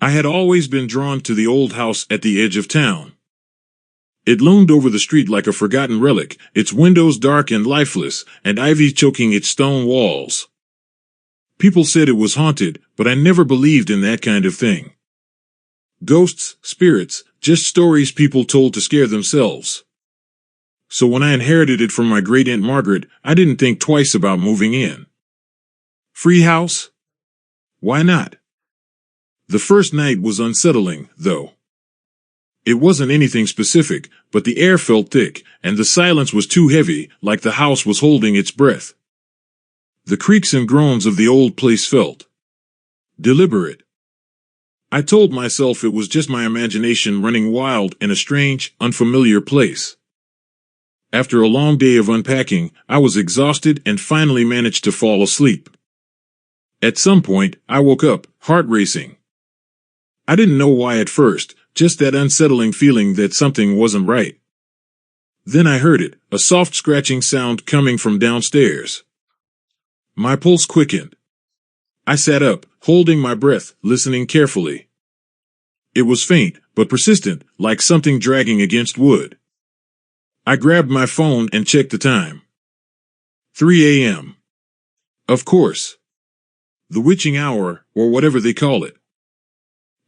I had always been drawn to the old house at the edge of town. It loomed over the street like a forgotten relic, its windows dark and lifeless, and ivy choking its stone walls. People said it was haunted, but I never believed in that kind of thing. Ghosts, spirits, just stories people told to scare themselves. So when I inherited it from my great-aunt Margaret, I didn't think twice about moving in. Free house? Why not? The first night was unsettling, though. It wasn't anything specific, but the air felt thick, and the silence was too heavy, like the house was holding its breath. The creaks and groans of the old place felt deliberate. I told myself it was just my imagination running wild in a strange, unfamiliar place. After a long day of unpacking, I was exhausted and finally managed to fall asleep. At some point, I woke up, heart racing. I didn't know why at first, just that unsettling feeling that something wasn't right. Then I heard it, a soft scratching sound coming from downstairs. My pulse quickened. I sat up, holding my breath, listening carefully. It was faint, but persistent, like something dragging against wood. I grabbed my phone and checked the time. 3 a.m. Of course. The witching hour, or whatever they call it.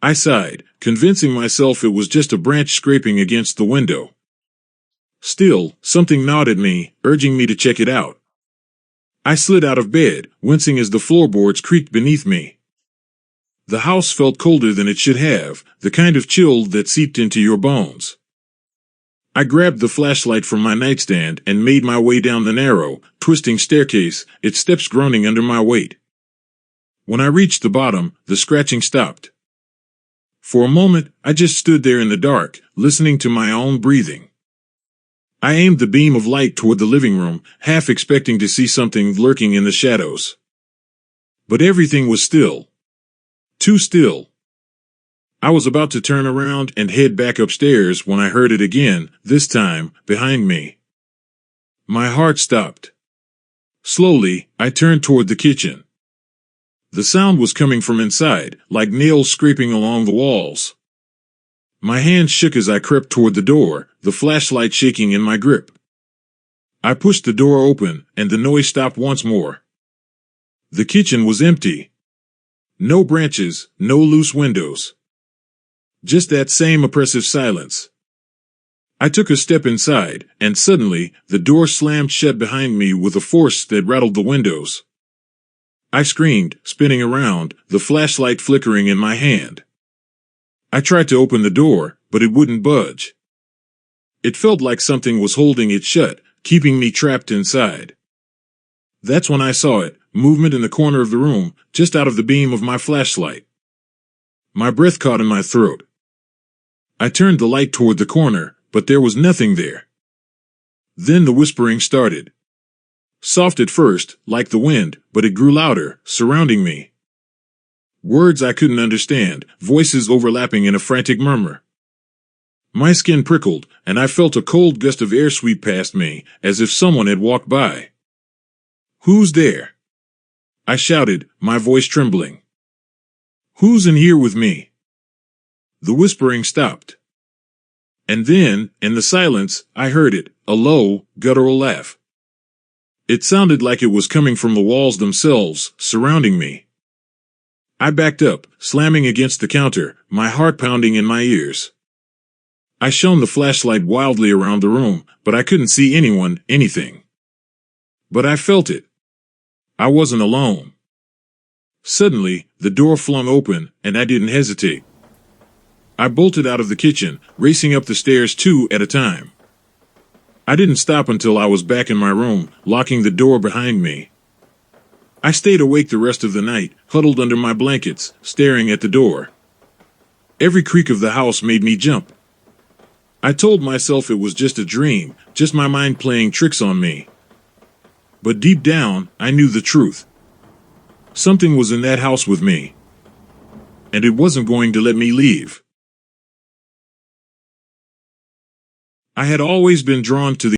I sighed, convincing myself it was just a branch scraping against the window. Still, something gnawed at me, urging me to check it out. I slid out of bed, wincing as the floorboards creaked beneath me. The house felt colder than it should have, the kind of chill that seeped into your bones. I grabbed the flashlight from my nightstand and made my way down the narrow, twisting staircase, its steps groaning under my weight. When I reached the bottom, the scratching stopped. For a moment, I just stood there in the dark, listening to my own breathing. I aimed the beam of light toward the living room, half expecting to see something lurking in the shadows. But everything was still. Too still. I was about to turn around and head back upstairs when I heard it again, this time, behind me. My heart stopped. Slowly, I turned toward the kitchen. The sound was coming from inside, like nails scraping along the walls. My hands shook as I crept toward the door, the flashlight shaking in my grip. I pushed the door open, and the noise stopped once more. The kitchen was empty. No branches, no loose windows. Just that same oppressive silence. I took a step inside, and suddenly, the door slammed shut behind me with a force that rattled the windows. I screamed, spinning around, the flashlight flickering in my hand. I tried to open the door, but it wouldn't budge. It felt like something was holding it shut, keeping me trapped inside. That's when I saw it, movement in the corner of the room, just out of the beam of my flashlight. My breath caught in my throat. I turned the light toward the corner, but there was nothing there. Then the whispering started. Soft at first, like the wind, but it grew louder, surrounding me. Words I couldn't understand, voices overlapping in a frantic murmur. My skin prickled, and I felt a cold gust of air sweep past me, as if someone had walked by. "Who's there?" I shouted, my voice trembling. "Who's in here with me?" The whispering stopped. And then, in the silence, I heard it, a low, guttural laugh. It sounded like it was coming from the walls themselves, surrounding me. I backed up, slamming against the counter, my heart pounding in my ears. I shone the flashlight wildly around the room, but I couldn't see anyone, anything. But I felt it. I wasn't alone. Suddenly, the door flung open, and I didn't hesitate. I bolted out of the kitchen, racing up the stairs 2 at a time. I didn't stop until I was back in my room, locking the door behind me. I stayed awake the rest of the night, huddled under my blankets, staring at the door. Every creak of the house made me jump. I told myself it was just a dream, just my mind playing tricks on me. But deep down, I knew the truth. Something was in that house with me. And it wasn't going to let me leave. I had always been drawn to the